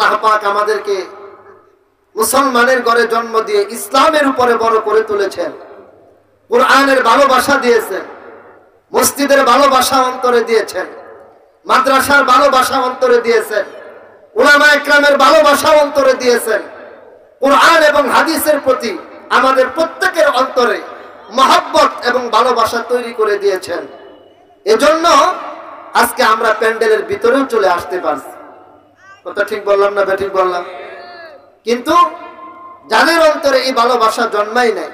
আল্লাহ পাক আমাদেরকে মুসলমানের ঘরে জন্ম দিয়ে ইসলামের উপরে বড় করে তুলেছেন, কুরআনের ভালোবাসা দিয়েছেন, মসজিদের ভালোবাসা অন্তরে দিয়েছেন, মাদ্রাসার ভালোবাসা অন্তরে দিয়েছেন, উলামা ইকরামের ভালোবাসা অন্তরে দিয়েছেন। কুরআন এবং হাদিসের প্রতি আমাদের প্রত্যেকের অন্তরে মহব্বত এবং ভালোবাসা তৈরি করে দিয়েছেন। এজন্য আজকে আমরা প্যান্ডেলের ভিতরেও চলে আসতে পারছি। কথা ঠিক বললাম না ঠিক বললাম? কিন্তু যাদের অন্তরে এই ভালোবাসা জন্মাই নাই,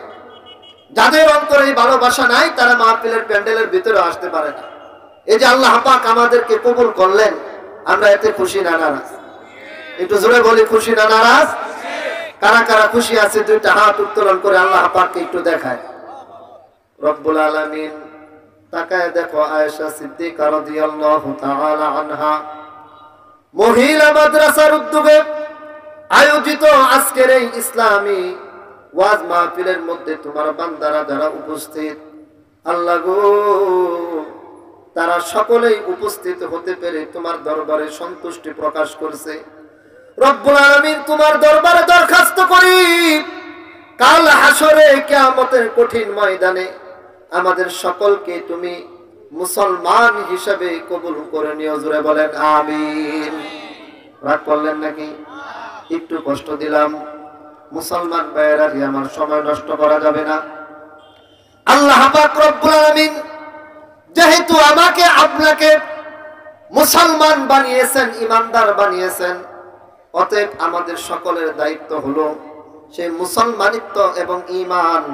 যাদের অন্তরে এই ভালোবাসা নাই, তারা মাহফিলের প্যান্ডেলের ভিতরে আসতে পারে না। এই যে আল্লাহ পাক আমাদেরকে কবুল করলেন, আমরা এতে খুশি না নারাজ? একটু জোরে বলি, খুশি না নারাজ? কারা কারা খুশি আছে দুইটা হাত উত্তোলন করে আল্লাহ পাককে একটু দেখায়। রব্বুল আলামিন তাকায় দেখো, আয়েশা সিদ্দিকা রাদিয়াল্লাহু তাআলা আনহা মহিলা মাদ্রাসার উদ্যোগে আয়োজিত আজকের এই ইসলামী ওয়াজ মাহফিলের মধ্যে তোমার বান্দারা যারা উপস্থিত, আল্লাহ গো, তারা সকলেই উপস্থিত হতে পেরে তোমার দরবারে সন্তুষ্টি প্রকাশ করছে। রব্বুল আলামিন তোমার দরবারে দরখাস্ত করি, কাল হাসরে কিয়ামতের কঠিন ময়দানে আমাদের সকলকে তুমি মুসলমান হিসেবে কবুল করে নিও। জোরে বলেন আমিন। রাগ করলেন নাকি? একটু কষ্ট দিলাম। মুসলমান ভাইয়েরা, আমার সময় নষ্ট করা যাবে না। আল্লাহ পাক রব্বুল আলামিন যেহেতু আমাকে আপনাকে মুসলমান বানিয়েছেন, ইমানদার বানিয়েছেন, অতএব আমাদের সকলের দায়িত্ব হলো সেই মুসলমানিত্ব এবং ঈমান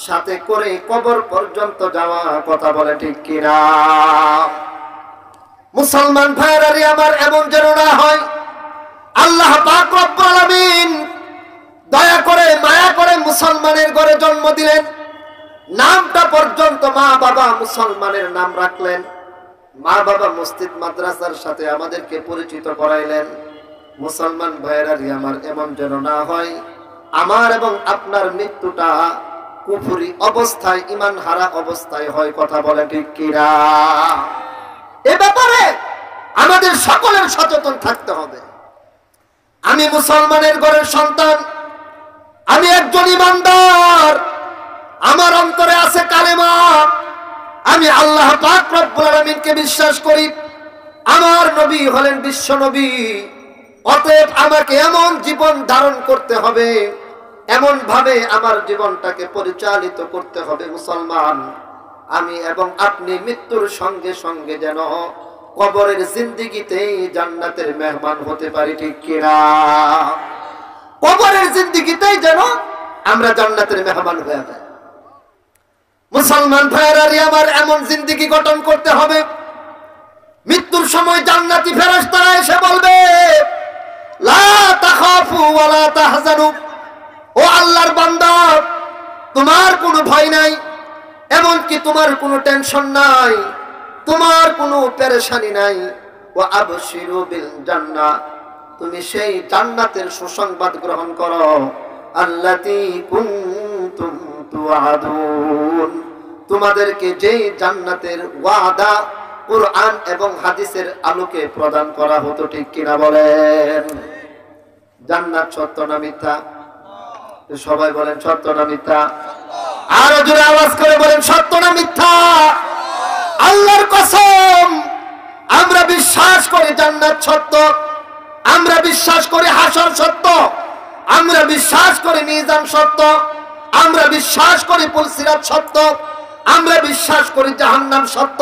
সাথে করে কবর পর্যন্ত যাওয়া। কথা বলে ঠিক কিনা? মুসলমান ভাইয়েরা আমার এমন যেন না হয়, আল্লাহ পাক রব্বুল আলামিন দয়া করে মায়া করে মুসলমানের ঘরে জন্ম দিলেন, নামটা পর্যন্ত মা বাবা মুসলমানের নাম রাখলেন, মা বাবা মসজিদ মাদ্রাসার সাথে আমাদেরকে পরিচিত করাইলেন। মুসলমান ভাইয়েরা আমার এমন যেন না হয় আমার এবং আপনার মৃত্যুটা কুফরি অবস্থায়, ঈমান হারা অবস্থায় হয়। কথা বলে ঠিক কিনা? এ ব্যাপারে আমাদের সকলের সচেতন থাকতে হবে। আমি মুসলমানের ঘরের সন্তান, আমি একজন ঈমানদার, আমার অন্তরে আছে কালেমা, আমি আল্লাহ পাক রব্বুল আলামিনকে বিশ্বাস করি, আমার নবী হলেন বিশ্ব নবী। অতএব আমাকে এমন জীবন ধারণ করতে হবে, এমন ভাবে আমার জীবনটাকে পরিচালিত করতে হবে মুসলমান, আমি এবং আপনি মৃত্যুর সঙ্গে সঙ্গে যেন কবরের জিন্দেগিতেই জান্নাতের মেহমান হতে পারি। ঠিক কিনা? কবরের জিন্দেগিতেই যেন আমরা জান্নাতের মেহমান হয়ে যাই। মুসলমান ভাইয়েরা আমার এমন জিন্দেগি গঠন করতে হবে, মৃত্যুর সময় জান্নাতি ফেরেশতারা এসে বলবে, লা তাখাফু ওয়া লা তাহজানু, ও আল্লাহর বান্দা, তোমার কোনো ভয় নাই, এমনকি তোমার কোনো টেনশন নাই, তোমার কোনো পেরেশানি নাই। ওয়া আবশিরু বিল জান্নাহ, তুমি সেই জান্নাতের সুসংবাদ গ্রহণ করো, আল্লাতী কুনতুম তুআদুন, তোমাদেরকে যেই জান্নাতের ওয়াদা কুরআন এবং হাদিসের আলোকে প্রদান করা হতো। ঠিক কিনা বলেন? জান্নাত সত্য না মিথ্যা? সবাই বলেন সত্য না মিথ্যা? আরো জোরে আওয়াজ করে বলেন সত্য না মিথ্যা? আল্লাহর কসম, আমরা বিশ্বাস করি জান্নাত সত্য, আমরা বিশ্বাস করি হাসর সত্য, আমরা বিশ্বাস করি মিজান সত্য, আমরা বিশ্বাস করি পুলসিরাত সত্য, আমরা বিশ্বাস করি জাহান্নাম সত্য,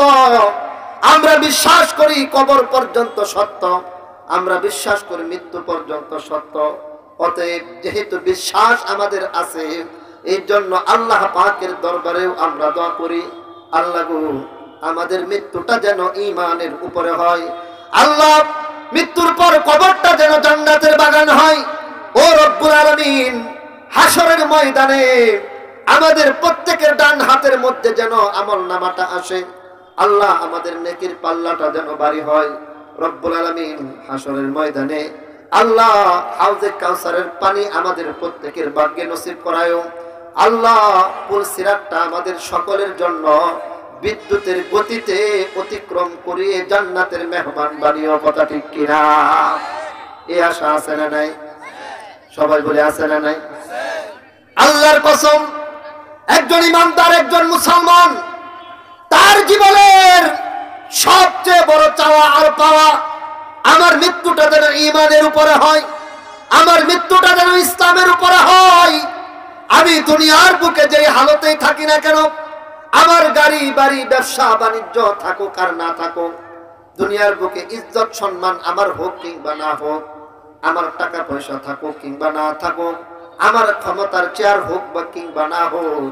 আমরা বিশ্বাস করি কবর পর্যন্ত সত্য, আমরা বিশ্বাস করি মৃত্যু পর্যন্ত সত্য। অতএব যেহেতু বিশ্বাস আমাদের আছে, এই জন্য আল্লাহ পাকের দরবারেও আমরা দোয়া করি, আল্লাহ গো, আমাদের মৃত্যুটা যেন ঈমানের উপরে হয়, আল্লাহ মৃত্যুর পর কবরটা যেন জান্নাতের বাগান হয়। ও রব্বুল আলামিন, হাসরের ময়দানে আমাদের প্রত্যেকের ডান হাতের মধ্যে যেন আমলনামাটা আসে, আল্লাহ আমাদের নেকির পাল্লাটা যেন ভারী হয়। রব্বুল আলামিন হাসরের ময়দানে আল্লাহ হাউজে কাউসারের পানি আমাদের প্রত্যেকের ভাগ্যে নসিব করায়ো। আল্লাহ পুলসিরাতটা আমাদের সকলের জন্য বিদ্যুতের গতিতে অতিক্রম করিয়ে জান্নাতের মেহমান বানিও। কথা ঠিক কিনা? এই আশা আছে না নাই? সবাই বলে আছে না নাই? আল্লাহর কসম, একজন ইমানদার, একজন মুসলমান, তার জীবনের সবচেয়ে বড় চাওয়া আর পাওয়া, আমার মৃত্যুটা যেন ঈমানের উপরে হয়, আমার মৃত্যুটা যেন ইসলামের উপরে হয়। আমি দুনিয়ার বুকে যে হালতেই থাকি না কেন, আমার গাড়ি বাড়ি ব্যবসা বাণিজ্য থাকুক আর না থাকুক, দুনিয়ার বুকে ইজ্জত সম্মান আমার হোক কিংবা না হোক, আমার টাকা পয়সা থাকুক কিংবা না থাকুক, আমার ক্ষমতার চেয়ার হোক বা কিংবা না হোক,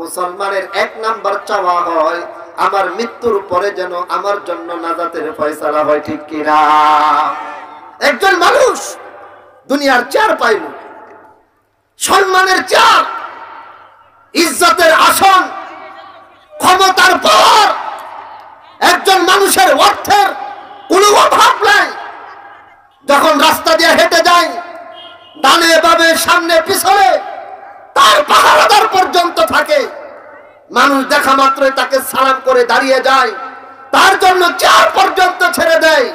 মুসলমানের এক নাম্বার চাওয়া হয় আমার মৃত্যুর পরে যেন আমার জন্য নাজাতের ফয়সালা হয়। ঠিক কিনা? একজন মানুষ দুনিয়ার চেয়ার পাইল, সম্মানের চেয়ার, ইজ্জতের আসন, ক্ষমতার পাওয়ার, একজন মানুষের অর্থের কোনো অভাব নাই। যখন রাস্তা দিয়ে হেঁটে যায়, ডানে বামে সামনে পিছনে তার পাহারাদার পর্যন্ত থাকে, মানুষ দেখা মাত্রই তাকে সালাম করে দাঁড়িয়ে যায়, তার জন্য চেয়ার পর্যন্ত ছেড়ে দেয়।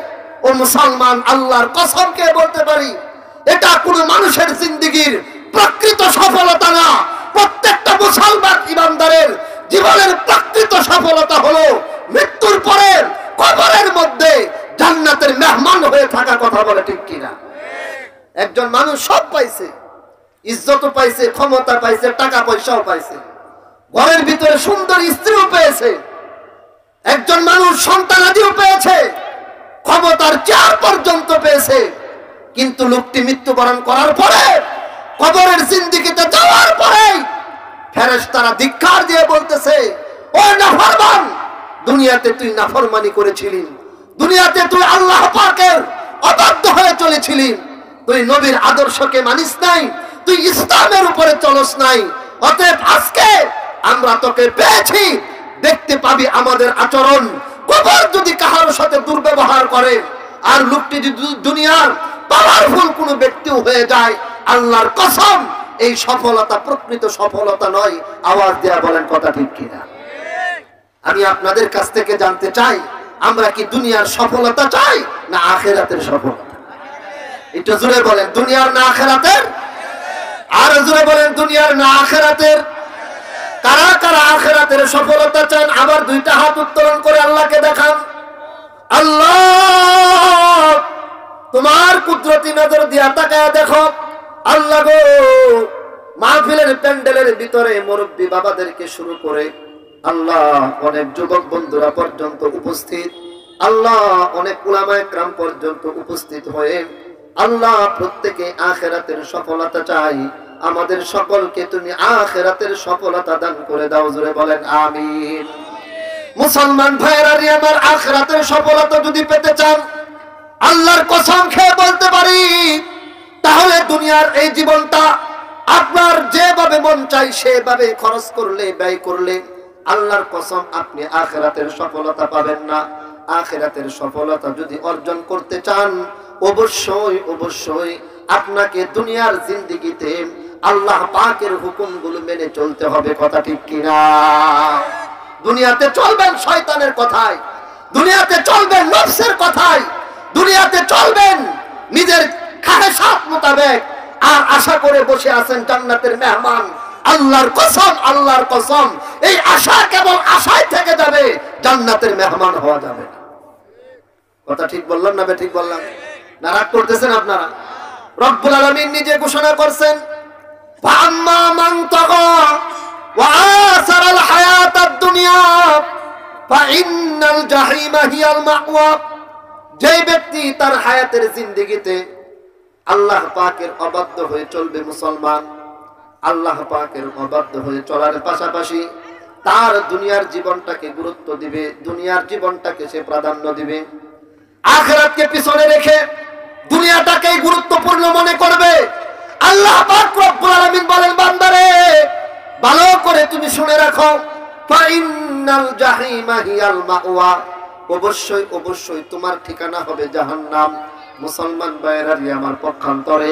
ও মুসলমান, আল্লাহর কসম কে বলতে পারি, এটা কোনো মানুষের জিন্দেগির প্রকৃত সফলতা না। প্রত্যেকটা মুসলমান ইমানদারের জীবনের প্রকৃত সফলতা হলো মৃত্যুর পরে কবরের মধ্যে জান্নাতের মেহমান হয়ে থাকা। কথা বলে ঠিক কিনা? একজন মানুষ সব পাইছে, ইজ্জতও পাইছে, ক্ষমতা পাইছে, টাকা পয়সাও পাইছে, ঘরের ভিতরে সুন্দর স্ত্রীও পেয়েছে, একজন মানুষ সন্তানাদিও পেয়েছে, ক্ষমতার চেয়ার পর্যন্ত পেয়েছে, কিন্তু লোকটি মৃত্যুবরণ করার পরে কবরের জিন্দেগিতে যাওয়ার পরে ফেরেশতারা ধিক্কার দিয়ে বলতেছে, ও নাফরমান, দুনিয়াতে তুই নাফরমানি করেছিলি, দুনিয়াতে তুই আল্লাহ পাকের অবাধ্য হয়ে চলেছিলি, তুই নবীর আদর্শকে মানিস নাই, তুই ইসলামের উপরে চলস নাই, অতএব আজকে আমরা তোকে পেয়েছি, দেখতে পাবি আমাদের আচরণ। কবর যদি কাহার সাথে দুর্ব্যবহার করে আর লোকটি যদি দুনিয়ার পাওয়ারফুল কোনো ব্যক্তিও হয়ে যায়, আল্লাহর কসম এই সফলতা প্রকৃত সফলতা নয়। আওয়াজ দেয়া বলেন কথা ঠিক কিনা? আমি আপনাদের কাছ থেকে জানতে চাই, আমরা কি দুনিয়ার সফলতা চাই না আখিরাতের সফলতা? একটু জোরে বলেন, দুনিয়ার না আখিরাতের? আর জোরে বলেন, দুনিয়ার না আখিরাতের? কারা কারা আখিরাতের সফলতা চান? আবার দুইটা হাত উত্তোলন করে আল্লাহকে দেখান। আল্লাহ, তোমার কুদরতি নজর দিয়া তাকায়া দেখো। আল্লাহ গো, মাহফিলের প্যান্ডেলের ভিতরে মুরব্বী বাবাদেরকে শুরু করে আল্লাহ অনেক যুবক বন্ধুরা পর্যন্ত উপস্থিত, আল্লাহ অনেক উলামায়ে কেরাম পর্যন্ত উপস্থিত হয়ে আল্লাহ প্রত্যেকে আখিরাতের সফলতা চাই। আমাদের সকলকে তুমি আখিরাতের সফলতা দান করে দাও। জোরে বলেন আমিন। মুসলমান ভাইরা রে আমার, আখিরাতের সফলতা যদি পেতে চান, আল্লাহর কসম খেয়ে বলতে পারি, তাহলে দুনিয়ার এই জীবনটা আপনার যেভাবে মন চাই সেভাবে খরচ করলে, ব্যয় করলে, আল্লাহর কসম আপনি আখিরাতের সফলতা পাবেন না। আখিরাতের সফলতা যদি অর্জন করতে চান, অবশ্যই অবশ্যই আপনাকে দুনিয়ার জিন্দেগিতে আল্লাহ পাকের হুকুমগুলো মেনে চলতে হবে। কথা ঠিক কিনা? দুনিয়াতে চলবেন শয়তানের কথায়, দুনিয়াতে চলবেন নফসের কথায়, দুনিয়াতে চলবেন নিজের খাহেসাত মোতাবেক, আর আশা করে বসে আছেন জান্নাতের মেহমান। আল্লাহর কসম, আল্লাহর কসম, এই আশা কেবল আশায় থেকে যাবে, জান্নাতের মেহমান হওয়া যাবে না। কথা ঠিক বললাম না? ঠিক বললাম না? রাগ করতেছেন আপনারা? রব্বুল আলামিন নিজে ঘোষণা করছেন, ফাআম্মা মান তাগা ওয়া আসারাল হায়াতাদ দুনিয়া ফাইন্নাল জাহিমা হিয়াল মাওয়া। যে ব্যক্তি তার হায়াতের জিন্দেগিতে আল্লাহ পাকের অবাধ্য হয়ে চলবে, মুসলমান, আল্লাহ পাকের অবাধ্য হয়ে চলার পাশাপাশি তার দুনিয়ার জীবনটাকে গুরুত্ব দিবে, দুনিয়ার জীবনটাকে সে প্রাধান্য দিবে, আখিরাতকে পিছনে রেখে দুনিয়াটাকে গুরুত্বপূর্ণ মনে করবে। আল্লাহ পাক রব্বুল আলামিন বলেন, বান্দারে ভালো করে তুমি শুনে রাখো, ফাইন্নাল জাহিমা হিয়াল মাওয়া, অবশ্যই অবশ্যই তোমার ঠিকানা হবে জাহান্নাম। মুসলমান ভাইরা আমার পক্ষান্তরে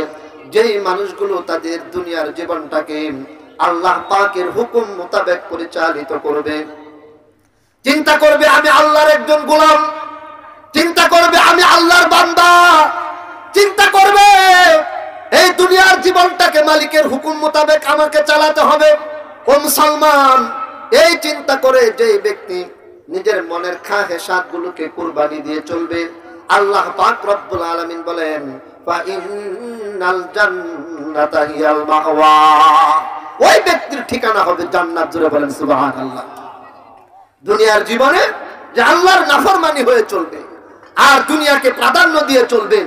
যেই মানুষগুলো তাদের দুনিয়ার জীবনটাকে আল্লাহ পাকের হুকুম মোতাবেক পরিচালিত করবে, চিন্তা করবে আমি আল্লাহর একজন গোলাম, চিন্তা করবে আমি আল্লাহর বান্দা, চিন্তা করবে এই দুনিয়ার জীবনটাকে মালিকের হুকুম মোতাবেক আমাকে চালাতে হবে। ও মুসলমান, এই চিন্তা করে যে ব্যক্তি নিজের মনের খাহেসাত গুলোকে কুরবানি দিয়ে চলবে, আল্লাহ পাক রব্বুল আলামিন বলেন ফা ইন্নাল জান্নাতা হিয়াল মাওয়া, ওই ব্যক্তির ঠিকানা হবে জান্নাত। জোরে বলেন সুবহানাল্লাহ। দুনিয়ার জীবনে যে আল্লাহর নাফরমানি হয়ে চলবে আর দুনিয়াকে প্রাধান্য দিয়ে চলবে,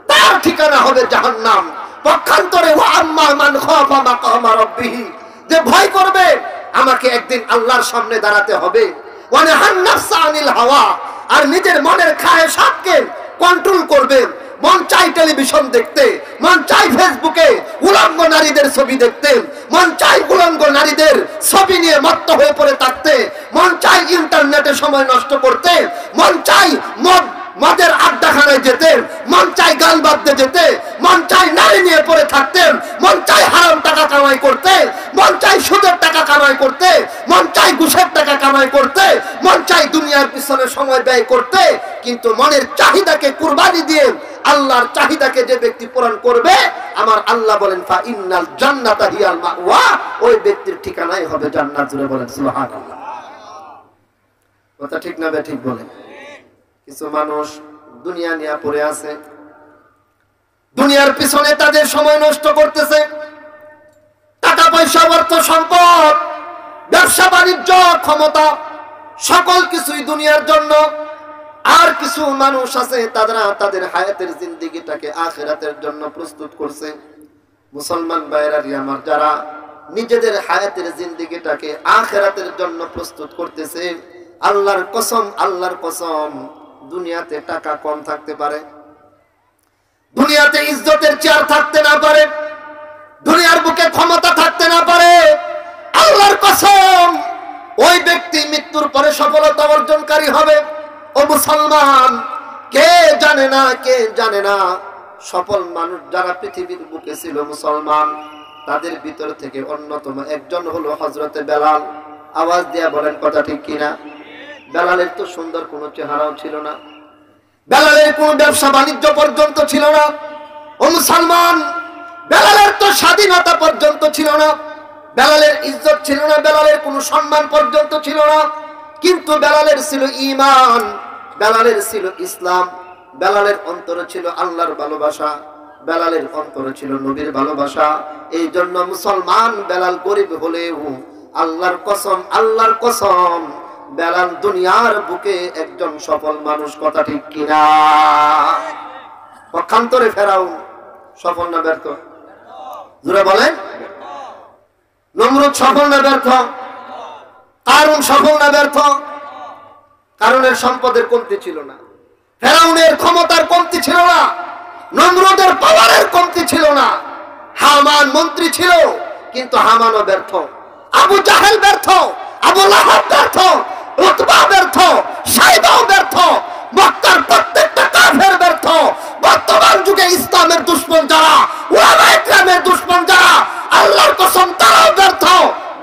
তার ঠিকানা হবে জাহান্নাম। পক্ষান্তরে ওয়া আম্মা মান খাফা মাকামা রাব্বিহি, যে ভয় করবে আমাকে একদিন আল্লাহর সামনে দাঁড়াতে হবে, ওয়া নাহান নাফসা আনিল হাওয়া, আর নিজের মনের খায়েশাতকে কন্ট্রোল করবে। মন চাই টেলিভিশন দেখতে, মন চাই ফেসবুকে উলঙ্গ নারীদের ছবি দেখতে, মন চাই উলঙ্গ নারীদের ছবি নিয়ে মত্ত হয়ে পড়ে থাকতে, মন চাই ইন্টারনেটে সময় নষ্ট করতে, মন চাই মদের আড্ডাখানায় যেতে, মন চাই গান বাজতে যেতে, মন চাই নারী নিয়ে পড়ে থাকতে, মন চাই হারাম টাকা কামাই করতে, মন চাই সুদের টাকা কামাই করতে, মন চাই ঘুষের টাকা কামাই করতে, মন চাই দুনিয়ার পিছনে সময় ব্যয় করতে। কিন্তু মনের চাহিদাকে কুরবানি দিয়ে আল্লাহর চাহিদাকে যে ব্যক্তি পূরণ করবে, আমার আল্লাহ বলেন ফা ইন্নাল জান্নাতা হিয়াল মাওয়া, ওই ব্যক্তির ঠিকানাই হবে জান্নাত। জুড়ে বলেন সুবহানাল্লাহ। কথা ঠিক না ঠিক বলেন? কিছু মানুষ দুনিয়া নিয়ে পড়ে আছে, দুনিয়ার পিছনে তাদের সময় নষ্ট করতেছে, টাকা পয়সা অর্থ সম্পদ ব্যবসা বাণিজ্য ক্ষমতা সকল কিছুই দুনিয়ার জন্য। আর কিছু মানুষ আছে তারা তাদের হায়াতের জিন্দেগিটাকে আখিরাতের জন্য প্রস্তুত করছে। মুসলমান ভাইরা আমার, যারা নিজেদের হায়াতের জিন্দেগিটাকে আখিরাতের জন্য প্রস্তুত করতেছে, আল্লাহর কসম, আল্লাহর কসম, দুনিয়াতে টাকা কম থাকতে পারে, দুনিয়াতে ইজ্জতের চেয়ার থাকতে না পারে, দুনিয়ার বুকে ক্ষমতা থাকতে না পারে, আল্লাহর কসম ওই ব্যক্তি মৃত্যুর পরে সফলতা অর্জনকারী হবে। ও মুসলমান, কে জানে না, কে জানে না সফল মানুষ যারা পৃথিবীর বুকে ছিল মুসলমান, তাদের ভিতর থেকে অন্যতম একজন হলো হযরতে বেলাল। আওয়াজ দিয়া বলেন কথা ঠিক কিনা? বেলালের তো সুন্দর কোনো চেহারাও ছিল না, বেলালের কোনো ব্যবসা বাণিজ্য পর্যন্ত ছিল না। ও মুসলমান, বেলালের তো স্বাধীনতা পর্যন্ত ছিল না, বেলালের ইজ্জত ছিল না, বেলালের কোনো সম্মান পর্যন্ত ছিল না। কিন্তু বেলালের ছিল ঈমান, বেলালের ছিল ইসলাম, বেলালের অন্তরে ছিল আল্লাহর ভালোবাসা, বেলালের অন্তরে ছিল নবীর ভালোবাসা। এই জন্য মুসলমান, বেলাল গরিব হলেও আল্লাহর কসম, আল্লাহর কসম, বেলাল দুনিয়ার বুকে একজন সফল মানুষ। কথা ঠিক কিনা? পক্ষান্তরে ফেরাউন সফল না ব্যর্থ? জোরে বলেন। নমরুদ সফল না ব্যর্থ? কারুন সফল না ব্যর্থ? কারণের সম্পদের কমতি ছিল না, ফেরাউনের ক্ষমতার কমতি ছিল না, নমরুদের পাওয়ারের কমতি ছিল না। হামান মন্ত্রী ছিল, কিন্তু হামানও ব্যর্থ, আবু জাহেল ব্যর্থ, আবু লাহাব ব্যর্থ, উতবা ব্যর্থ, সাইবাও ব্যর্থ, মক্কার প্রত্যেকটা কাফের ব্যর্থ। বর্তমান যুগে ইসলামের দুশমন যারা, উলামায়ে কেরামের দুশমন যারা, আল্লাহর কসম তারাও ব্যর্থ।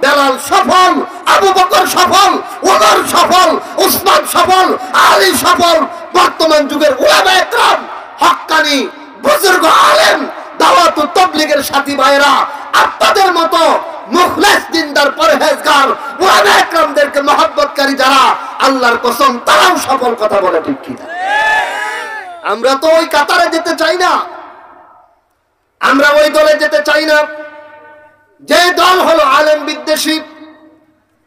বেলাল সফল, আবু বকর সফল, ওমর সফল, উসমান সফল, আলী সফল। বর্তমান যুগের উলামায়ে কেরাম, হক্কানি বুজুর্গ আলেম, দাওয়াত ও তাবলীগের সাথী ভাইরা, আপনাদের মতো মুখলেস দিনদার পরহেজগার উলামায়ে কেরামদেরকে মহব্বতকারী যারা, আল্লাহর কসম তারাও সফল। কথা বলে ঠিক কি? আমরা তো ওই কাতারে যেতে চাই না, আমরা ওই দলে যেতে চাই না যে দল হলো আলেম বিদ্বেষী।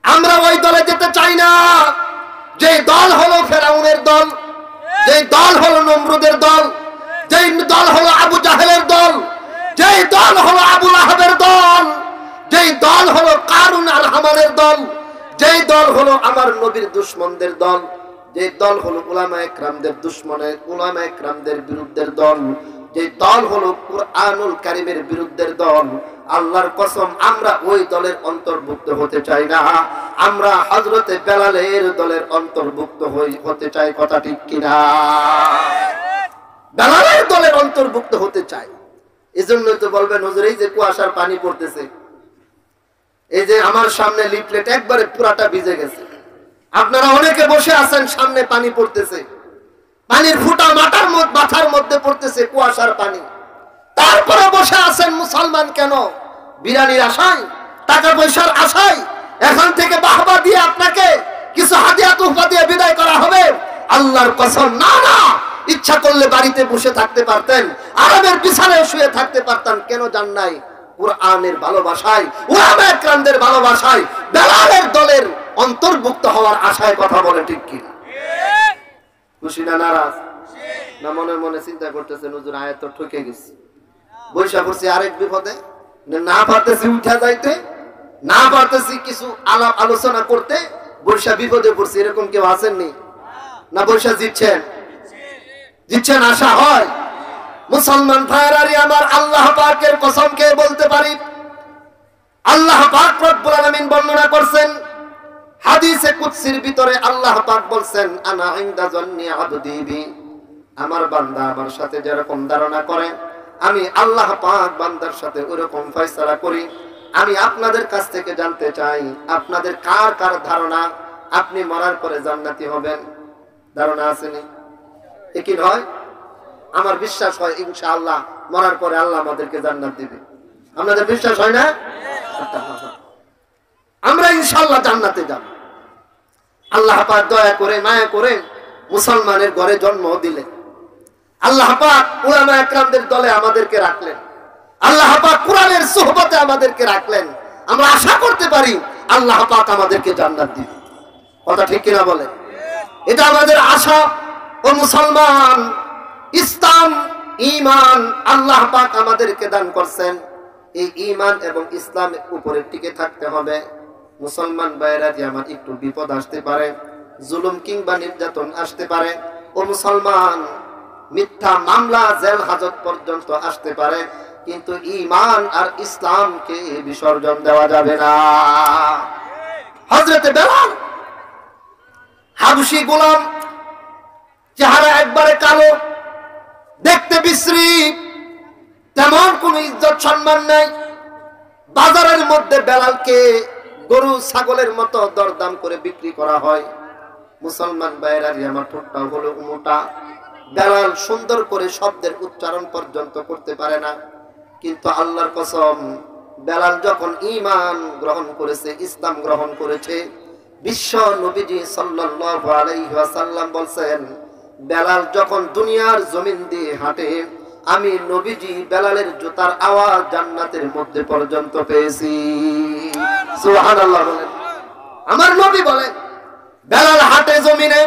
আমরা ওই দলে যেতে চাই না যে দল হলো ফেরাউনের দল, যে দল হলো নমরুদের দল, যে দল হলো আবু জাহেলের দল, যে দল হলো আবু লাহাবের দল, যে দল হলো কারুন আর হামানের দল, যে দল হলো আমার নবীর দুশমনদের দল, যে দল হলো উলামায়ে কেরামদের দুশমনের, উলামায়ে কেরামদের বিরুদ্ধের দল, যে দল হলো কুরআনুল কারীমের বিরুদ্ধের দল। আল্লাহর কসম, আমরা ওই দলের অন্তর্ভুক্ত হতে চাই না, আমরা হযরতে বেলালের দলের অন্তর্ভুক্ত হতে চাই। কথা ঠিক কিনা? বেলালের দলের অন্তর্ভুক্ত হতে চাই। এজন্যই তো বলবেন হুজুর, এই যে কুয়াশার পানি পড়তেছে, এই যে আমার সামনে লিফলেট একবারে পুরাটা ভিজে গেছে, আপনারা অনেকে বসে আছেন, সামনে পানি পড়তেছে, পানির ফুটা মাথার মধ্যে পড়তেছে, কুয়াশার পানি। তারপরে বসে আছেন মুসলমান কেন? বিরানির আশায়, টাকা পয়সার আশায়। এখান থেকে বাহবা দিয়ে আপনাকে কিছু হাদিয়া তোহফা দিয়ে বিদায় করা হবে? আল্লাহর কসম, না না। ইচ্ছা করলে বাড়িতে বসে থাকতে পারতেন, আরামের বিছানায় শুয়ে থাকতে পারতেন। কেন যান নাই? কুরআনের ভালোবাসায়, উলামায়ে কেরামদের ভালোবাসায়, বেলালের দলের অন্তর্ভুক্ত হওয়ার আশায়। কথা বলে ঠিক কিনা? খুশি না নারাজ? না মনে মনে চিন্তা করতেছেন হুজুর আয়াত তো ঠকে গেছে, বৈশা পড়ছি আরেক বিপদে, না পারতেছি উঠা যাইতে, না পারতেছি কিছু আলাপ আলোচনা করতে, বৈশা বিপদে পড়ছি। এরকম কেউ আছেননি? না বৈশা জিতছেন আশা হয়? মুসলমান ভাইরারি আমার, আল্লাহ পাকের কসম কে বলতে পারি, আল্লাহ পাক রব্বুল আলামিন বর্ণনা করছেন হাদিসে কুদসির ভিতরে। আল্লাহ পাক বলছেন, আনা ইনদা জান্নি আবদি বি, আমার বান্দা আমার সাথে যেরকম ধারণা করে, আমি আল্লাহ পাক বান্দার সাথে ওরকম ফয়সালা করি। আমি আপনাদের কাছ থেকে জানতে চাই, আপনাদের কার কার ধারণা আপনি মরার পরে জান্নাতি হবেন? ধারণা আসেনি? কি হয়? আমার বিশ্বাস হয় ইনশাআল্লাহ মরার পরে আল্লাহ আমাদেরকে জান্নাত দিবে। আপনাদের বিশ্বাস হয় না? আমরা ইনশাআল্লাহ জান্নাতে যাব। আল্লাহ পাক দয়া করে মায়া করে মুসলমানের ঘরে জন্ম দিলেন। আল্লাহ পাক উলামায়ে কেরামদের দলে আমাদেরকে রাখলেন। আল্লাহ পাক কোরআনের সুহবতে আমাদেরকে রাখলেন। আমরা আশা করতে পারি আল্লাহ পাক আমাদেরকে জান্নাত দিবে। কথা ঠিক কিনা বলেন? এটা আমাদের আশা। ও মুসলমান, ইসলাম ঈমান আল্লাহ পাক আমাদেরকে দান করছেন। এই ঈমান এবং ইসলামের উপরে টিকে থাকতে হবে। মুসলমান ভাইরা যে আমার একটু বিপদ আসতে পারে, জুলুম কিংবা নির্যাতন আসতে পারে। ও মুসলমান, মিথ্যা মামলা, জেল হাজত পর্যন্ত আসতে পারে, কিন্তু ঈমান আর ইসলামকে বিসর্জন দেওয়া যাবে না। হযরতে বেলাল হাবশী গোলাম, চেহারা একবারে কালো, দেখতে বিশ্রী, তেমন কোন ইজ্জত সম্মান নাই। বাজারের মধ্যে বেলালকে গরু ছাগলের মতো দরদাম করে বিক্রি করা হয়। মুসলমান ভাইরা আমার ঠোঁটটা হলো মোটা। বেলাল সুন্দর করে শব্দের উচ্চারণ পর্যন্ত করতে পারে না, কিন্তু আল্লাহর কসম, বেলাল যখন ঈমান গ্রহণ করেছে, ইসলাম গ্রহণ করেছে, বিশ্ব নবীজি সাল্লাল্লাহু আলাইহি ওয়াসাল্লাম বলছেন, বেলাল যখন দুনিয়ার জমিন দিয়ে হাঁটে, আমি নবীজি বেলালের জুতার আওয়াজ জান্নাতের মধ্যে পর্যন্ত পেয়েছি। সুবহানাল্লাহ বলেন। আমার নবী বলেন, বেলাল হাঁটে জমিনে,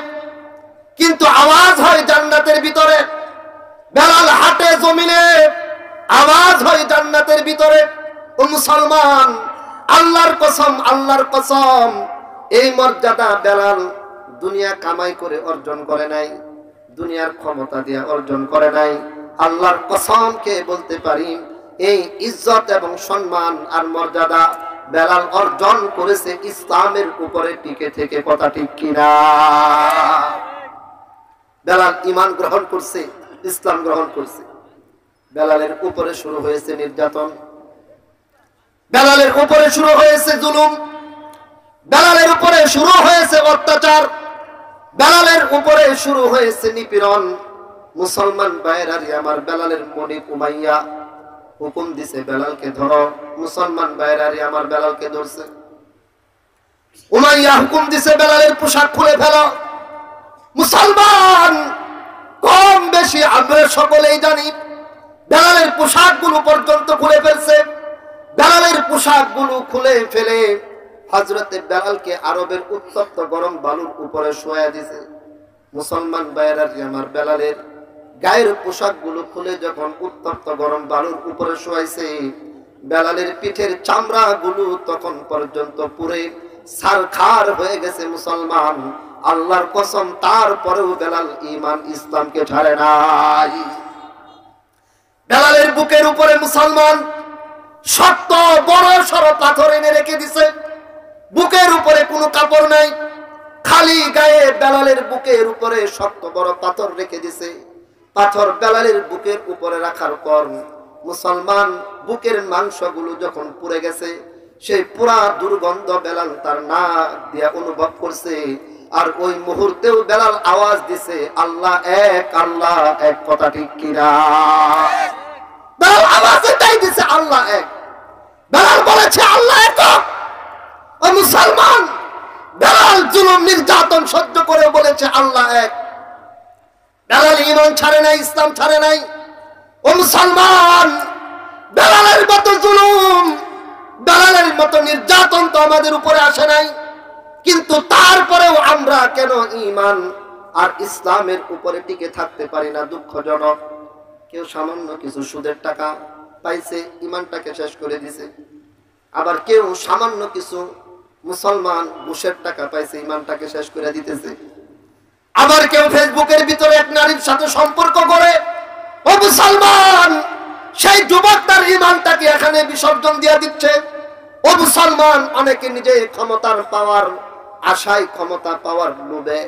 কিন্তু আওয়াজ হয় জান্নাতের ভিতরে। বেলাল হাঁটে জমিনে, আওয়াজ হয় জান্নাতের ভিতরে। ও মুসলমান, আল্লাহর কসম, আল্লাহর কসম, এই মর্যাদা বেলাল দুনিয়া কামাই করে অর্জন করে নাই, দুনিয়ার ক্ষমতা দিয়ে অর্জন করে নাই। আল্লাহর কসমকে বলতে পারি, এই ইজ্জত এবং সম্মান আর মর্যাদা বেলাল অর্জন করেছে ইসলামের উপরে টিকে থেকে। কথা ঠিক কিনা? বেলাল ঈমান গ্রহণ করছে, ইসলাম গ্রহণ করছে। বেলালের উপরে শুরু হয়েছে নির্যাতন, বেলালের উপরে শুরু হয়েছে জুলুম, বেলালের উপরে শুরু হয়েছে অত্যাচার, বেলালের উপরে শুরু হয়েছে নিপীড়ন। মুসলমান ভাইরারি আমার, বেলালের মনিব উমাইয়া হুকুম দিছে বেলালকে ধরো। মুসলমান ভাইরারি আমার, বেলালকে ধরছে। উমাইয়া হুকুম দিছে বেলালের পোশাক খুলে ফেলো। মুসলমান কম বেশি আমরা সকলেই জানি, বেলালের পোশাকগুলো পর্যন্ত খুলে ফেলছে। বেলালের পোশাকগুলো খুলে ফেলে হযরতে বেলালকে আরবের উত্তপ্ত গরম বালুর উপরে শোয়া দিছে। মুসলমান ভাইরারি আমার, বেলালের গায়ের পোশাকগুলো খুলে যখন উত্তপ্ত গরম বালুর উপরে শোয়াইছে, বেলালের পিঠের চামড়াগুলো তখন পর্যন্ত পুরে ছারখার হয়ে গেছে। মুসলমান, আল্লাহর কসম, তারপরেও বেলাল ঈমান ইসলামকে ছাড়ে নাই। বেলালের বুকের উপরে মুসলমান শক্ত বড় সড় পাথর এনে রেখে দিছে। বুকের উপরে কোনো কাপড় নাই, খালি গায়ে বেলালের বুকের উপরে শক্ত বড় পাথর রেখে দিছে। পাথর বেলালের বুকের উপরে রাখার পর মুসলমান বুকের মাংসগুলো যখন পুড়ে গেছে, সেই পুরা দুর্গন্ধ বেলাল তার নাক দিয়া অনুভব করছে। আর ওই মুহূর্তেও বেলাল আওয়াজ দিছে আল্লাহ এক, আল্লাহ এক। কথা ঠিক কিনা? বেলাল আওয়াজ এটাই দিছে আল্লাহ এক। বেলাল বলেছে আল্লাহ এক। ও মুসলমান, বেলাল জুলুম নির্যাতন সহ্য করে বলেছে আল্লাহ এক। বেলাল ঈমান ছাড়ে নাই, ইসলাম ছাড়ে নাই। ও মুসলমান, বেলালের মতো জুলুম, বেলালের মতো নির্যাতন তো আমাদের উপরে আসে নাই, কিন্তু তারপরেও আমরা কেন ঈমান আর ইসলামের উপরে টিকে থাকতে পারি না? দুঃখজনক। কেউ সামান্য কিছু সুদের টাকা পাইছে, ঈমানটাকে শেষ করে দিছে। আবার কেউ সামান্য কিছু মুসলমান ঘুষের টাকা পাইছে, ঈমানটাকে শেষ করে দিতেছে। আবার কেউ ফেসবুকের ভিতরে এক নারীর সাথে সম্পর্ক করে, ও মুসলমান, সেই যুবক তার ঈমানটাকে এখানে বিসর্জন দিয়ে দিচ্ছে। ও মুসলমান, অনেকে নিজে ক্ষমতার পাওয়ার আশায়, ক্ষমতা পাওয়ার লোভে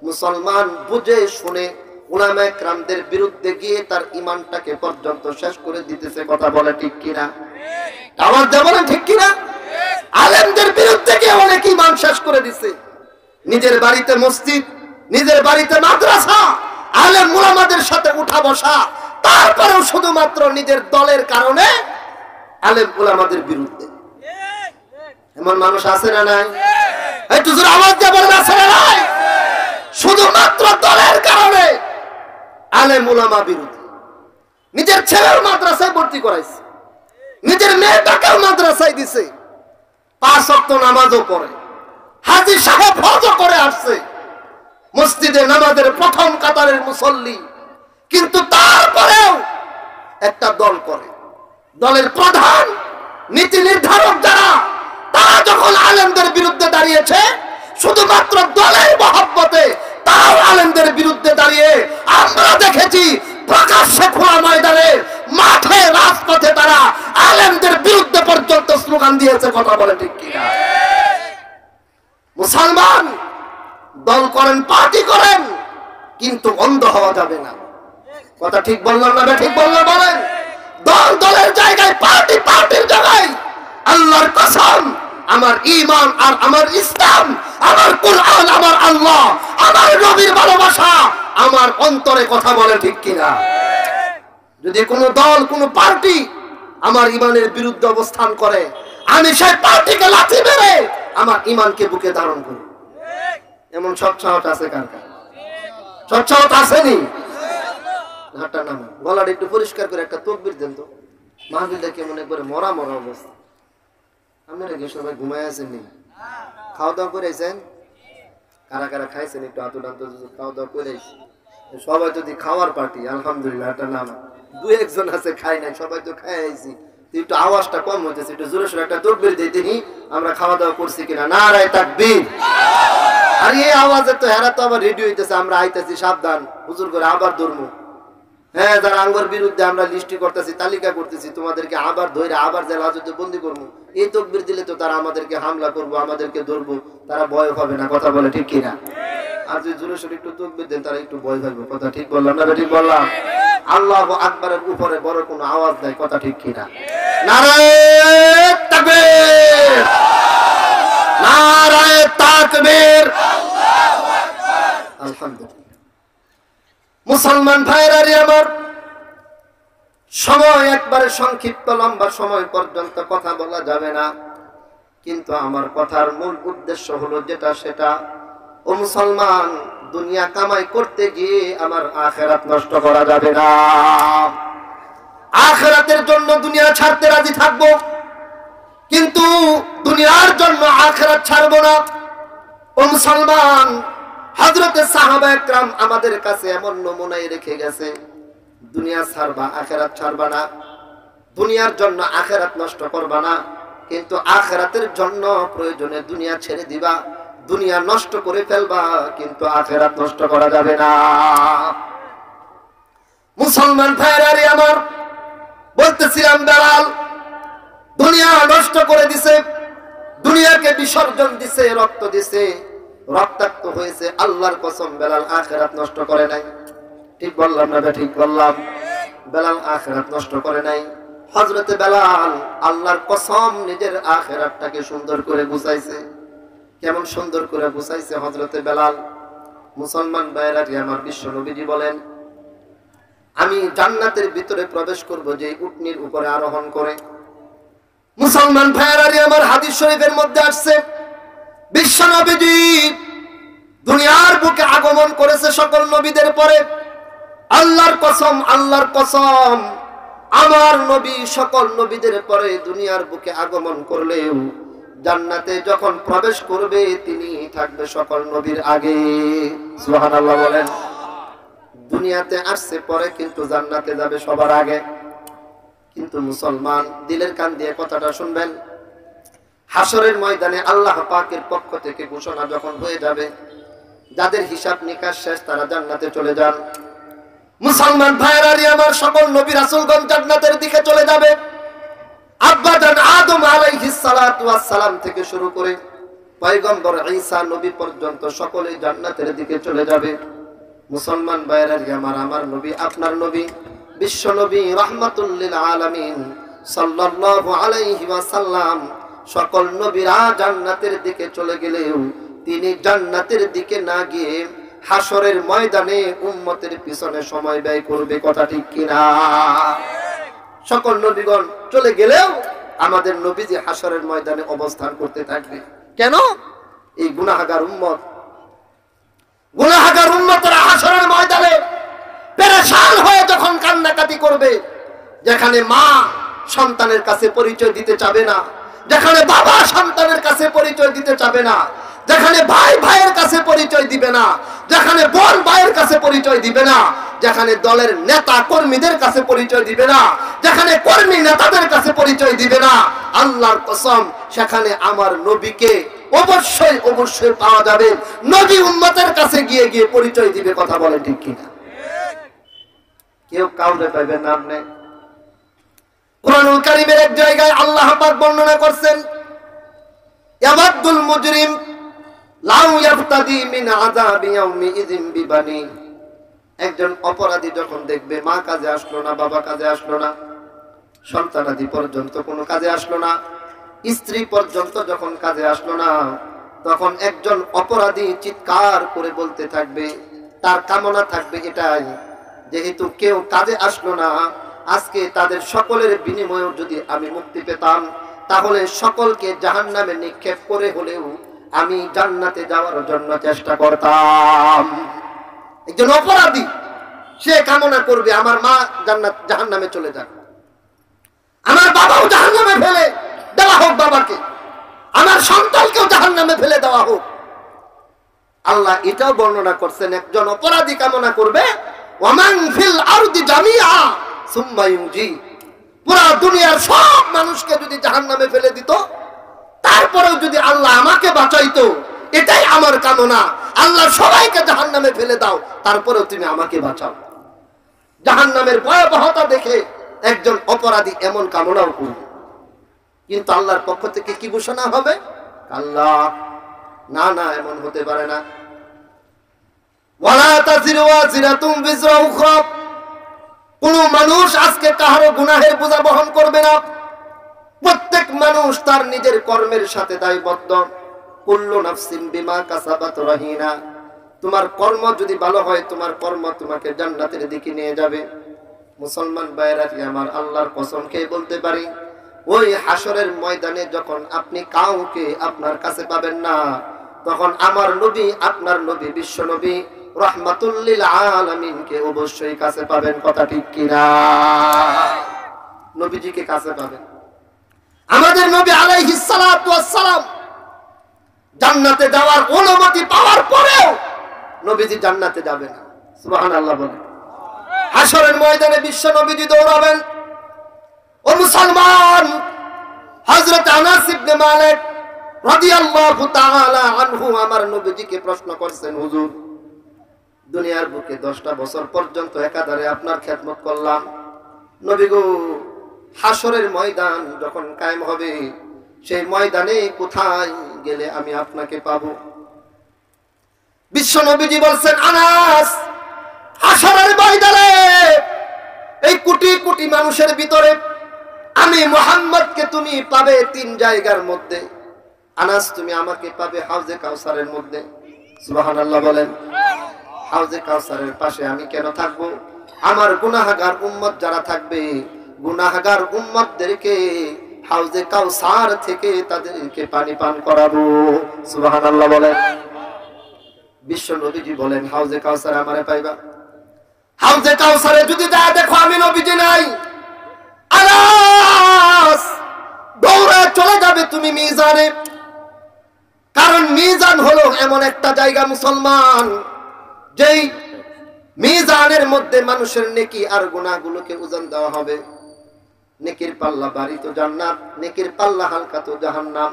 মুসলমান বুঝে শুনে উলামায়ে কেরামদের বিরুদ্ধে গিয়ে তার ঈমানটাকে পর্যন্ত শেষ করে দিতেছে। কথা বলে ঠিক কিনা? আওয়াজ দিয়ে বলেন ঠিক কিনা? আলেমদের বিরুদ্ধে গিয়ে অনেক ঈমান শেষ করে দিছে। নিজের বাড়িতে মসজিদ, নিজের বাড়িতে মাদ্রাসা, আলেম উলামাদের সাথে উঠা বসা, তারপরেও শুধুমাত্র নিজের দলের কারণে আলেম উলামাদের বিরুদ্ধে। এমন মানুষ আছে না নাই? একটু জোরে আওয়াজ দিয়ে বলেন আছে না নাই? শুধুমাত্র দলের কারণে আলেম উলামা বিরোধী। নিজের ছেলের মাদ্রাসায় ভর্তি করাইছে, নিজের মেয়েটাকেও মাদ্রাসায় দিছে, 5 ওয়াক্ত নামাজও পড়ে, হাজী সাহেব হজও করে আসছে, মসজিদে নামাজের প্রথম কাতারের মুসল্লি, কিন্তু তারপরেও একটা দল করে। দলের প্রধান, নীতি নির্ধারক যারা, তারা যখন আলেমদের বিরুদ্ধে দাঁড়িয়েছে, শুধুমাত্র দলের মহব্বতে তারাও আলেমদের বিরুদ্ধে দাঁড়িয়ে আমরা দেখেছি প্রকাশ্যে খোলা ময়দানে, মাঠে, রাজপথে তারা আলেমদের বিরুদ্ধে পর্যন্ত স্লোগান দিয়েছে। কথা বলে ঠিক কিনা? মুসলমান, দল করেন, পার্টি করেন, কিন্তু অন্ধ হওয়া যাবে না। কথা ঠিক বললাম না? ঠিক বললাম? বলেন। দল দলের জায়গায়, পার্টি পার্টির জায়গায়। আল্লাহর কসম, আমার ঈমান আর আমার ইসলাম, আমার কুরআন, আমার আল্লাহ, আমার নবীর ভালোবাসা আমার অন্তরে। কথা বলে ঠিক কিনা? যদি কোনো দল, কোনো পার্টি আমার ঈমানের বিরুদ্ধে অবস্থান করে, আমি সেই পার্টিকে লাথি মেরে আমার ঈমানকে বুকে ধারণ করি। এমন সৎসাহস আছে কার কার? সৎসাহস আসেনি? হাতটা নামান, গলাটা একটু পরিষ্কার করে একটা তাকবীর দেন তো। মাহফিলটাকে মনে করে মরা মরা অবস্থা। আপনারা কি সবাই ঘুমায় আছেন? নি খাওয়া দাওয়া করেছেন? কারা কারা খাইছেন একটু হাত উঠান তো। খাওয়া দাওয়া করেছি সবাই? যদি খাওয়ার পার্টি, আলহামদুলিল্লাহ। একটা নাম, 2-1 আছে খাই নাই, সবাই তো খাই আইছি। একটু আওয়াজটা কম হইতেছে, একটু জোরে সোরে একটা তাকবীর দিতে নি, আমরা খাওয়া দাওয়া করছি কিনা। নারায়ে তাকবীর। আর এই আওয়াজে তো হেরা তো আবার রেডি হইতেছে, আমরা আইতেছি, সাবধান হুজুর করে আবার ধরবো। হ্যাঁ, যারা আঙ্গুর বিরুদ্ধে আমরা লিস্টি করতেছি, তালিকা করতেছি, তোমাদেরকে আবার ধরে আবার জেলা হাজতে বন্দি করবো। এই তাকবীর দিলে তো তারা আমাদেরকে হামলা করবো, আমাদেরকে ধরবো, তারা ভয় পাবে না। কথা বলে ঠিক কিনা? আর যদি জোরে সোরে একটু তাকবীর দেন, তারা একটু ভয় পাবে। কথা ঠিক বললাম না? ঠিক বললাম? আল্লাহু আকবারের উপরে বড় কোনো আওয়াজ নাই। কথা ঠিক কিনা? নারায়ে তাকবীর, নারায়ে তাকবীর, আল্লাহু আকবার। আলহামদুলিল্লাহ। মুসলমান ভাইরা রে আমার, সময় একবারে সংক্ষিপ্ত, লম্বা সময় পর্যন্ত কথা বলা যাবে না, কিন্তু আমার কথার মূল উদ্দেশ্য হলো যেটা সেটা, ও মুসলমান, দুনিয়া কামাই করতে গিয়ে আমার আখিরাত নষ্ট করা যাবে না। আখিরাতের জন্য দুনিয়া ছাড়তে রাজি থাকবো, কিন্তু দুনিয়ার জন্য আখিরাত ছাড়বো না। ও মুসলমান, হযরতে সাহাবায়ে কেরাম আমাদের কাছে এমন নমুনাই রেখে গেছে, দুনিয়া ছাড়বা, আখিরাত ছাড়বা না। দুনিয়ার জন্য আখিরাত নষ্ট করবা না, কিন্তু আখিরাতের জন্য প্রয়োজনে দুনিয়া ছেড়ে দিবা। দুনিয়া নষ্ট করে ফেলবা, কিন্তু আখিরাত নষ্ট করা যাবে না। মুসলমান ভাইরা রে আমার, বলতেছিলাম বেলাল দুনিয়া নষ্ট করে দিছে, দুনিয়াকে বিসর্জন দিছে, রক্ত দিছে, রক্তাক্ত হয়েছে। আল্লাহর কসম, বেলাল আখিরাত নষ্ট করে নাই। ঠিক বললাম না? ঠিক বললাম? বেলাল আখিরাত নষ্ট করে নাই। হযরতে বেলাল আল্লাহর কসম নিজের আখিরাতটাকে সুন্দর করে বুঝাইছে, কেমন সুন্দর করে বুঝাইছে হযরতে বেলাল। মুসলমান ভাইরা আমার, বিশ্ব নবীজি বলেন, আমি জান্নাতের ভিতরে প্রবেশ করব যে উটনির উপরে আরোহণ করে। মুসলমান ভাইরা আমার, হাদিস শরীফের মধ্যে আসছে বিশ্ব নবীজি দুনিয়ার বুকে আগমন করেছে সকল নবীদের পরে। আল্লাহর কসম, আল্লাহর কসম, আমার নবী সকল নবীদের পরে দুনিয়ার বুকে আগমন করলেও জান্নাতে যখন প্রবেশ করবে তিনি থাকবে সকল নবীর আগে। সুবহানাল্লাহ বলেন। দুনিয়াতে আসছে পরে, কিন্তু জান্নাতে যাবে সবার আগে। কিন্তু মুসলমান, দিলের কান দিয়ে কথাটা শুনবেন, হাসরের ময়দানে আল্লাহ পাকের পক্ষ থেকে ঘোষণা যখন হয়ে যাবে, যাদের হিসাব নিকাশ শেষ তারা জান্নাতে চলে যান। মুসলমান ভাইরা আমার, সকল নবী রাসূলগণ জান্নাতের দিকে চলে যাবে। আব্বা জান আদম আলাইহিস সালাতু ওয়াস সালাম থেকে শুরু করে পয়গম্বর ঈসা নবী পর্যন্ত সকলেই জান্নাতের দিকে চলে যাবে। মুসলমান ভাইরা আমার, আমার নবী, আপনার নবী, বিশ্ব নবী রাহমাতুল লিল আলামিন সাল্লাল্লাহু আলাইহি ওয়াসাল্লাম সকল নবীরা জান্নাতের দিকে চলে গেলেও তিনি জান্নাতের দিকে না গিয়ে হাসরের ময়দানে উম্মতের পিছনে সময় ব্যয় করবে। কথা ঠিক কিনা? সকল নবীগণ চলে গেলেও আমাদের নবীজি হাসরের ময়দানে অবস্থান করতে থাকবে। কেন? এই গুনাহগার উম্মত, গুনাহগার উম্মতরা হাসরের ময়দানে পেরেশান হয়ে যখন কান্নাকাটি করবে, যেখানে মা সন্তানের কাছে পরিচয় দিতে চাবে না, যেখানে বাবা সন্তানের কাছে পরিচয় দিতে চাবে না, যেখানে ভাই ভাইয়ের কাছে পরিচয় দিবে না, যেখানে বোন ভাইয়ের কাছে পরিচয় দিবে না, যেখানে দলের নেতা কর্মীদের কাছে পরিচয় দিবে না, যেখানে কর্মী নেতাদের কাছে পরিচয় দিবে না, আল্লাহর কসম সেখানে আমার নবীকে অবশ্যই অবশ্যই পাওয়া যাবে। নবী উম্মতের কাছে গিয়ে গিয়ে পরিচয় দিবে। কথা বলেন ঠিক কিনা? কেউ কাউরে পাইবে না। আপনি কুরআনুল কারীমের এক জায়গায় আল্লাহ পাক বর্ণনা করছেন, ইয়াবাদুল মুজরিম লাউ ইয়াফতাদি মিন আযাবি ইয়াউমি ইযিন বিবানি। একজন অপরাধী যখন দেখবে মা কাজে আসলো না, বাবা কাজে আসলো না, সন্তানাদি পর্যন্ত কোনো কাজে আসলো না, স্ত্রী পর্যন্ত যখন কাজে আসলো না, তখন একজন অপরাধী চিৎকার করে বলতে থাকবে, তার কামনা থাকবে এটাই, যেহেতু কেউ কাজে আসলো না, আজকে তাদের সকলের বিনিময়ে যদি আমি মুক্তি পেতাম, তাহলে সকলকে জাহান্নামে নিক্ষেপ করে হলেও আমি জান্নাতে যাওয়ার জন্য চেষ্টা করতাম। একজন অপরাধী সে কামনা করবে আমার মা জাহান্নামে চলে যাক, আমার বাবাও জাহান্নামে ফেলে দেওয়া হোক, বাবাকে, আমার সন্তানকেও জাহান্নামে ফেলে দেওয়া হোক। আল্লাহ এটাও বর্ণনা করছেন, একজন অপরাধী কামনা করবে ওয়ামান ফিল আরদি জামিআ সুম্মা ইউজি, পুরা দুনিয়ার সব মানুষকে যদি জাহান্নামে ফেলে দিত, তারপরেও যদি আল্লাহ আমাকে বাঁচাইতো, এটাই আমার কামনা। আল্লাহ সবাইকে জাহান্নামে ফেলে দাও, তারপরেও তুমি আমাকে বাঁচাও। জাহান্নামের ভয়াবহতা দেখে একজন অপরাধী এমন কামনাও করবে, কিন্তু আল্লাহর পক্ষ থেকে কি ঘোষণা হবে? আল্লাহ না না, এমন হতে পারে না। ওয়ালা তাজিরু ওয়াজিরাতুম বিজরা উখরা, কোন মানুষ আজকে কারো গুনাহের বোঝা বহন করবে না। প্রত্যেক মানুষ তার নিজের কর্মের সাথে দায়বদ্ধ। কুল্লু নাফসিন বিমা কাসাবাত রাহিনা, তোমার কর্ম যদি ভালো হয়, তোমার কর্ম তোমাকে জান্নাতের দিকে নিয়ে যাবে। মুসলমান ভাইরা আমার, আল্লাহর কসম খেয়ে বলতে পারি, ওই হাসরের ময়দানে যখন আপনি কাউকে আপনার কাছে পাবেন না, তখন আমার নবী, আপনার নবী, বিশ্ব নবী রাহমাতুল লিল আলামিনকে অবশ্যই কাছে পাবেন। কথা ঠিক কিনা? নবীজিকে কাছে পাবেন। আমাদের নবী আলাইহিস সালাতু ওয়াস সালাম জান্নাতে যাওয়ার অনুমতি পাওয়ার পরেও নবীজি জান্নাতে যাবে না। সুবহানাল্লাহ বলেন। হাসরের ময়দানে বিশ্ব নবীজি দৌড়াবেন। ও মুসলমান, হযরত আনাস ইবনে মালিক রাদিয়াল্লাহু তাআলা আনহু আমার নবীজিকে প্রশ্ন করছেন, হুজুর, দুনিয়ার বুকে 10টা বছর পর্যন্ত একাধারে আপনার খেদমত করলাম, নবী গো, হাসরের ময়দান যখন কায়েম হবে, সেই ময়দানে কোথায় গেলে আমি আপনাকে পাবো? বিশ্ব নবীজি বলছেন, আনাস, হাসরের ময়দানে এই কোটি কোটি মানুষের ভিতরে আমি মুহাম্মদকে তুমি পাবে 3 জায়গার মধ্যে। আনাস তুমি আমাকে পাবে হাউজে কাউসারের মধ্যে। সুবহানাল্লাহ বলেন। হাউজে কাউসারের পাশে আমি কেন থাকবো? আমার গুনাহগার উম্মত যারা থাকবে, গুনাহগার উম্মতদেরকে হাউজে কাউসার থেকে তাদেরকে পানি পান করাবো। সুবহানাল্লাহ বলেন। বিশ্ব নবীজি বলেন হাউজে কাউসারে আমারে পাইবা। হাউজে কাউসারে যদি যা দেখো আমি নবীজি নাই, আলাস দৌড়ে চলে যাবে তুমি মিজানে। কারণ মিজান হলো এমন একটা জায়গা মুসলমান, যেই মিজানের মধ্যে মানুষের নেকি আর গুনাহগুলোকে ওজন দেওয়া হবে। নেকির পাল্লা ভারী তো জান্নাত, নেকির পাল্লা হালকা তো জাহান্নাম।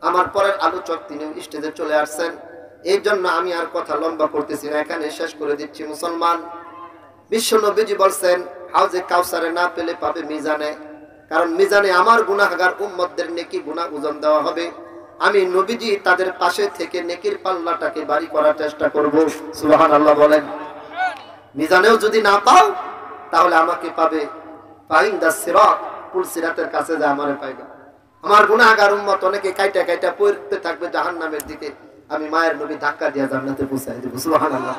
আমার পরের আলোচক তিনি স্টেজে চলে আসছেন, এই জন্য আমি আর কথা লম্বা করতেছি না, এখানে শেষ করে দিচ্ছি। মুসলমান, বিশ্ব নবীজি বলছেন হাউজে কাউসারে না পেলে পাবে মিজানে। কারণ মিজানে আমার গুনাহগার উম্মতদের নেকি গুনাহ ওজন দেওয়া হবে। আমি নবীজি তাদের পাশে থেকে নেকির পাল্লাটাকে ভারী করার চেষ্টা করব। সুবহানাল্লাহ বলেন। মিজানেও যদি না পাও তাহলে আমাকে পাবে ফাইন্দা সিরাত, পুল সিরাতের কাছে যা আমারে পাইবে। আমার গুনাহগার উম্মত অনেকে কাইটা কাইটা পড়তে থাকবে জাহান্নামের দিকে, আমি মায়ের নবী ধাক্কা দিয়ে জান্নাতে পৌঁছায় দেব। সুবহানাল্লাহ।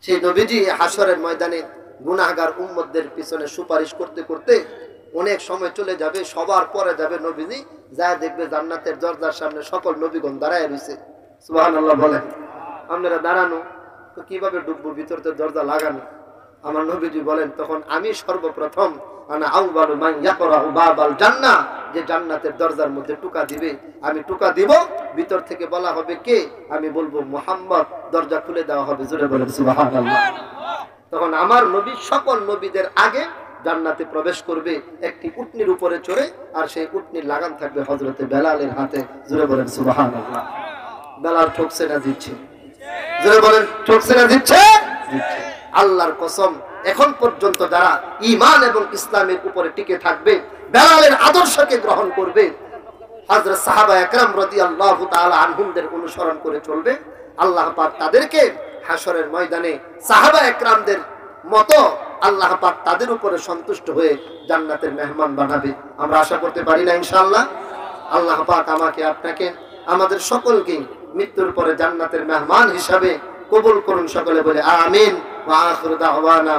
সেই নবীজি হাশরের ময়দানে গুনাহগার উম্মতদের পিছনে সুপারিশ করতে করতে অনেক সময় চলে যাবে, সবার পরে যাবে নবীজি, যা দেখবে জান্নাতের দরজার সামনে সকল নবীগণ দাঁড়ায় রয়েছে। সুবহানাল্লাহ বলেন। আপনারা দাঁড়ানো তো কিভাবে ঢুকবো? ভিতরতে দরজা লাগানো। আমার নবীজি বলেন তখন আমি সর্বপ্রথম আনা আউয়ালু মান ইয়াকরাউ বাবাল জান্নাহ, যে জান্নাতের দরজার মধ্যে টুকা দিবে, আমি টুকা দিব। ভিতর থেকে বলা হবে কে? আমি বলবো মুহাম্মদ। দরজা খুলে দেওয়া হবে। জোরে বলেন সুবহানাল্লাহ। তখন আমার নবী সকল নবীদের আগে জান্নাতে প্রবেশ করবে একটি উটনির উপরে চড়ে, আর সেই উটনির লাগাম থাকবে হযরতে বেলালের হাতে। জোরে বলেন সুবহানাল্লাহ। বেলাল ঠকছে না দিচ্ছে? জোরে বলেন ঠকছে না দিচ্ছে? দিচ্ছে। আল্লাহর কসম, এখন পর্যন্ত যারা ঈমান এবং ইসলামের উপরে টিকে থাকবে, বেলালের আদর্শকে গ্রহণ করবে, হযরত সাহাবা একরাম রাদিয়াল্লাহু তাআলা আনহুমদের অনুসরণ করে চলবে, আল্লাহ পাক তাদেরকে হাশরের ময়দানে সাহাবা একরামদের মতো আল্লাহ পাক তাদের উপরে সন্তুষ্ট হয়ে জান্নাতের মেহমান বানাবে। আমরা আশা করতে পারি না ইনশাআল্লাহ? আল্লাহ পাক আমাকে, আপনাকে, আমাদের সকলকে মৃত্যুর পরে জান্নাতের মেহমান হিসাবে কবুল করুন। সকলে বলে আমিন। ওয়া আখিরু দাওয়ানা